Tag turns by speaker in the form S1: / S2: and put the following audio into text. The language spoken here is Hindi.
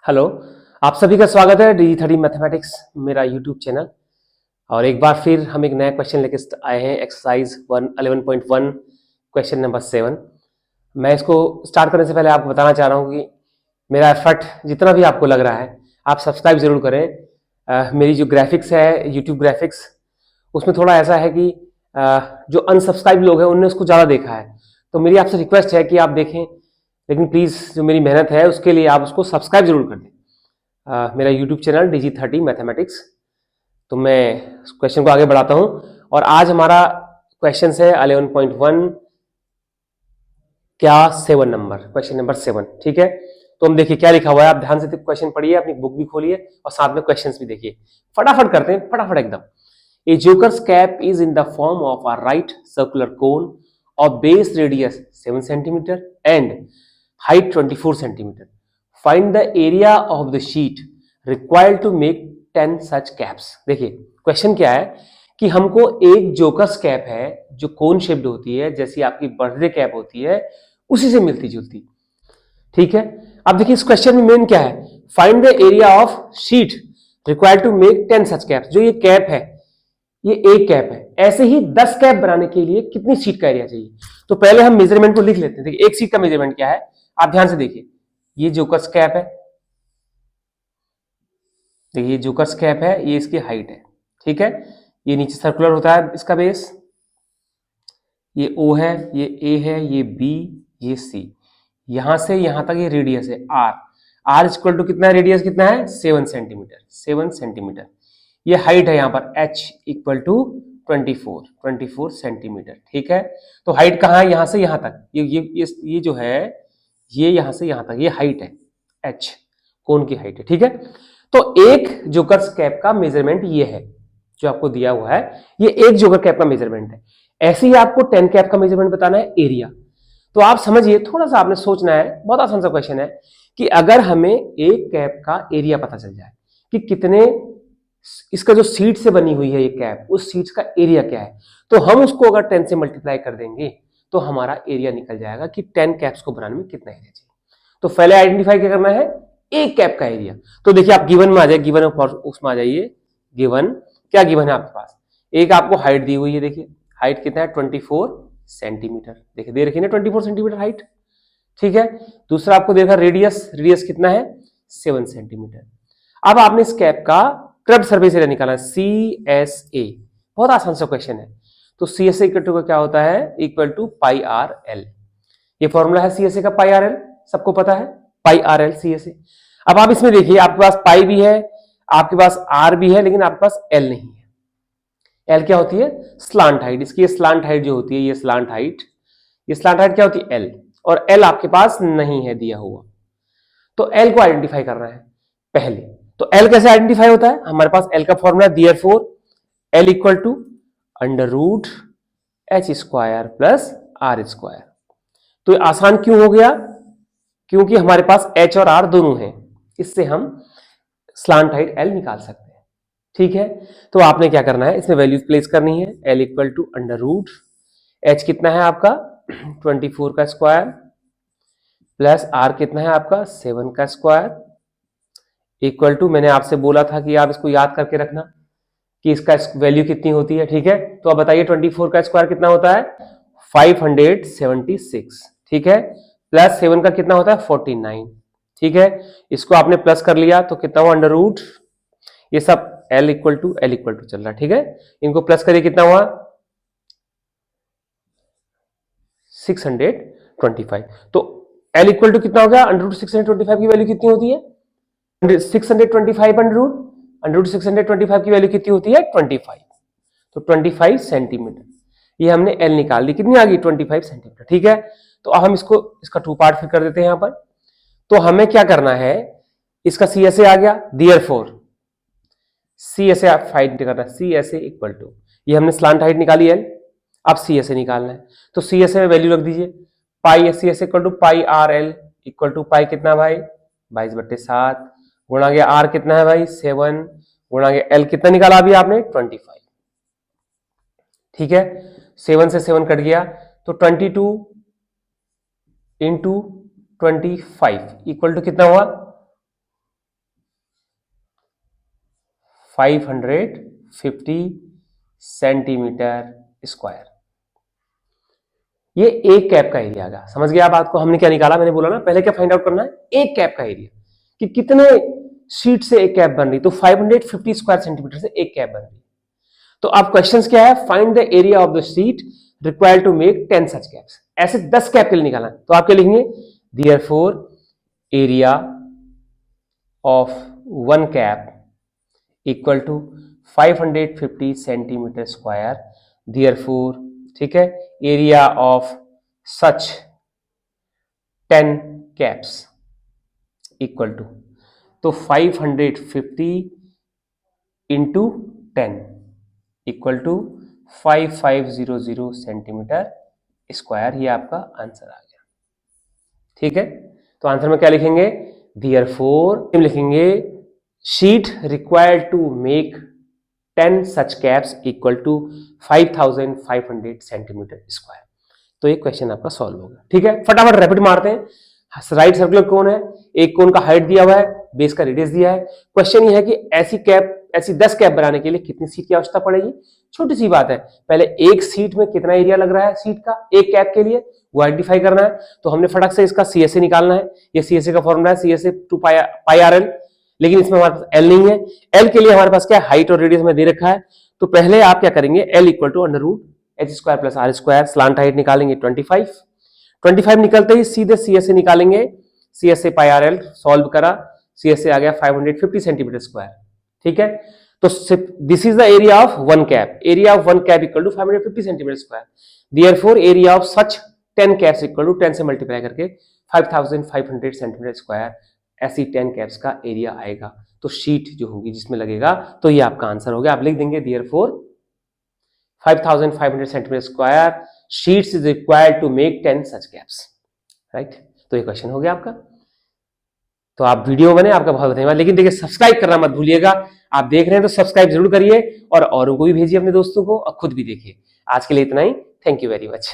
S1: हेलो। आप सभी का स्वागत है DG30 मैथमेटिक्स मेरा यूट्यूब चैनल। और एक बार फिर हम एक नया क्वेश्चन लेके आए हैं, एक्सरसाइज 11.1 क्वेश्चन नंबर 7। मैं इसको स्टार्ट करने से पहले आपको बताना चाह रहा हूँ कि मेरा एफर्ट जितना भी आपको लग रहा है आप सब्सक्राइब जरूर करें। मेरी जो ग्राफिक्स है यूट्यूब ग्राफिक्स, उसमें थोड़ा ऐसा है कि जो अनसब्सक्राइब लोग हैं उनने उसको ज़्यादा देखा है, तो मेरी आपसे रिक्वेस्ट है कि आप देखें, लेकिन प्लीज़ जो मेरी मेहनत है उसके लिए आप उसको सब्सक्राइब जरूर कर दें। मेरा यूट्यूब चैनल DG30 मैथमेटिक्स। तो मैं क्वेश्चन को आगे बढ़ाता हूं और आज हमारा क्वेश्चन है 11.1 क्या 7 नंबर, क्वेश्चन नंबर 7। ठीक है, तो हम देखिए क्या लिखा हुआ है। आप ध्यान से क्वेश्चन पढ़िए, अपनी बुक भी खोलिए और साथ में क्वेश्चंस भी देखिए। फटाफट करते हैं, फटाफट एकदम। A joker's cap is in the form of a right circular cone of base radius 7 cm and height 24 cm. Find the area of the sheet required to make 10 such caps. देखिए क्वेश्चन क्या है कि हमको एक जोकर्स कैप है जो कोन शेप्ड होती है, जैसी आपकी बर्थडे कैप होती है उसी से मिलती जुलती। ठीक है, अब देखिए इस क्वेश्चन में मेन क्या है, find the area of sheet required to make 10 such caps. जो ये कैप है ये एक कैप है, ऐसे ही 10 कैप बनाने के लिए कितनी शीट का एरिया चाहिए। तो पहले हम मेजरमेंट को लिख लेते हैं। देखिए एक शीट का मेजरमेंट क्या है, आप ध्यान से देखिए। ये जोकर्स कैप है, देखिए ये जोकर्स कैप है, ये इसकी हाइट है। ठीक है, ये नीचे सर्कुलर होता है इसका बेस, ये O है, ये A है, ये B, ये C। यहां से यहां तक ये रेडियस है R इक्वल टू कितना है, रेडियस कितना है 7 सेंटीमीटर, 7 सेंटीमीटर। ये हाइट है यहाँ पर H इक्वल टू 24 सेंटीमीटर। ठीक है, तो हाइट कहाँ है, यहां से यहां तक, ये जो है ये यहां से यहां तक, ये हाइट है H, कोन की हाइट है। ठीक है, तो एक जोकर्स कैप का मेजरमेंट ये है जो आपको दिया हुआ है, ये एक जोकर कैप का मेजरमेंट है। ऐसे ही आपको 10 कैप का मेजरमेंट बताना है, एरिया। तो आप समझिए, थोड़ा सा आपने सोचना है, बहुत आसान सा क्वेश्चन है कि अगर हमें एक कैप का एरिया पता चल जाए कि कितने, इसका जो सीट से बनी हुई है ये कैप, उस सीट का एरिया क्या है, तो हम उसको अगर 10 से मल्टीप्लाई कर देंगे तो हमारा एरिया निकल जाएगा कि 10 कैप्स को बनाने में कितना एरिया चाहिए। तो पहले आइडेंटिफाई क्या करना है, एक कैप का एरिया। तो देखिए आप गिवन में आ जाए, गिवन उसमें आ जाइए। गिवन क्या गिवन है आपके पास, एक आपको हाइट दी हुई है, देखिए हाइट कितना है 24 सेंटीमीटर, देखिए दे रखी है 24 सेंटीमीटर हाइट। ठीक है, दूसरा आपको देखा रेडियस, रेडियस कितना है 7 सेंटीमीटर। अब आपने इस कैप का कर्व सरफेस एरिया निकाला है CSA, बहुत आसान सा क्वेश्चन है। तो CSA इक्वल टू क्या होता है, equal to pi R L. ये फॉर्मूला है CSA का, पाई आर एल, सबको पता है, पाई आर एल CSA। अब आप इसमें देखिए आपके पास पाई भी है, आपके पास आर भी है, लेकिन आपके पास एल नहीं है। एल क्या होती है, स्लांट हाइट। इसकी ये स्लांट हाइट जो होती है, ये स्लांट हाइट, ये स्लांट हाइट क्या होती है एल, और एल आपके पास नहीं है दिया हुआ। तो एल को आइडेंटिफाई करना है पहले। तो एल कैसे आइडेंटिफाई होता है, हमारे पास एल का formula therefore L equal to under root H square plus R square. तो आसान क्यों हो गया, क्योंकि हमारे पास एच और आर दोनों हैं, इससे हम स्लांट हाइट एल निकाल सकते हैं। ठीक है, तो आपने क्या करना है, इसमें वैल्यूज प्लेस करनी है। L equal to under root H कितना है आपका 24 का स्क्वायर प्लस आर कितना है आपका 7 का स्क्वायर इक्वल टू, मैंने आपसे बोला था कि आप इसको याद करके रखना कि इसका वैल्यू कितनी होती है। ठीक है, तो अब बताइए 24 का स्क्वायर कितना होता है 576। ठीक है, प्लस 7 का कितना होता है 49। ठीक है, इसको आपने प्लस कर लिया तो कितना हुआ अंडर रूट, ये सब L इक्वल टू चल रहा है। ठीक है, इनको प्लस करिए कितना हुआ 625। तो L इक्वल टू कितना हो गया, अंडर रूट 625 की वैल्यू कितनी होती है 625 अंडर रूट 625 की वैल्यू कितनी होती है 25। तो 25 सेंटीमीटर, ये हमने L निकाल दी, कितनी आ गई 25 सेंटीमीटर। ठीक है, तो अब हम इसका टू पार्ट फिर कर देते हैं यहां पर। तो हमें क्या करना है, इसका CSA आ गया, देयरफॉर CSA फाइंड करना है, CSA इक्वल टू, ये हमने स्लांट हाइट निकाली L, अब CSA निकालना है। तो CSA में वैल्यू रख दीजिए, pi CSA equal to pi R L equal to pi कितना भाई 22/7 गुणा गया आर कितना है भाई 7 गुणा गया एल कितना निकाला अभी आपने 25। ठीक है, 7 से 7 कट गया तो 22 इंटू 25 इक्वल टू कितना हुआ 550 सेंटीमीटर स्क्वायर। ये एक कैप का एरिया आ गया। समझ गया बात को? हमने क्या निकाला, मैंने बोला ना पहले क्या फाइंड आउट करना है, एक कैप का एरिया, कि कितने शीट से एक कैप बन रही। तो 550 स्क्वायर सेंटीमीटर से एक कैप बन रही। तो अब क्वेश्चन क्या है, find the area of the sheet required to make 10 such caps. ऐसे 10 कैप के लिए निकालना है। तो आप क्या लिखेंगे, therefore area of one cap equal to 550 centimetre square. Therefore, ठीक है, area of such 10 caps equal to, तो 550 into 10 equal to 5500 centimetre square. ये आपका आंसर आ गया। ठीक है, तो आंसर में क्या लिखेंगे, देयरफॉर लिखेंगे sheet required to make 10 such caps equal to 5500 centimetre square. तो ये क्वेश्चन आपका सॉल्व होगा। ठीक है, फटाफट रैपिड मारते हैं। राइट सर्कुलर कोन है, एक कोन का हाइट दिया हुआ है, बेस का रेडियस दिया है। क्वेश्चन ये है कि ऐसी 10 कैप बनाने के लिए कितनी सीट की आवश्यकता पड़ेगी। छोटी सी बात है, पहले एक सीट में कितना एरिया लग रहा है सीट का एक कैप के लिए, वो आइडेंटिफाई करना है। तो हमने फटक से इसका सीएसए निकालना है। ये सीएसए का फॉर्मूला है, सीएसए 2 पाई आर एल, लेकिन इसमें हमारे पास एल नहीं है। एल के लिए हमारे पास क्या हाइट और रेडियस में दे रखा है। तो पहले आप क्या करेंगे, L equal to under root H square plus R square, slant height निकालेंगे 25 निकलते ही सीधे सीएसए निकालेंगे, CSA pi R L solve करा, सीएसए आ गया 550 सेंटीमीटर स्क्वायर। ठीक है, तो this is the area of one cap, area of one cap equal to 550 centimetre square. Therefore area of such 10 caps equal to 10 से मल्टीप्लाई करके 5500 सेंटीमीटर स्क्वायर, ऐसी 10 कैप्स का एरिया आएगा। तो शीट जो होगी जिसमें लगेगा, तो ये आपका आंसर हो गया। आप लिख देंगे therefore 5500 centimetre square sheets is required to make 10 such caps. Right, तो ये क्वेश्चन हो गया आपका। तो आप वीडियो बने, आपका बहुत धन्यवाद। लेकिन देखिए सब्सक्राइब करना मत भूलिएगा। आप देख रहे हैं तो सब्सक्राइब जरूर करिए और औरों को भी भेजिए, अपने दोस्तों को, और खुद भी देखिए। आज के लिए इतना ही। Thank you very much.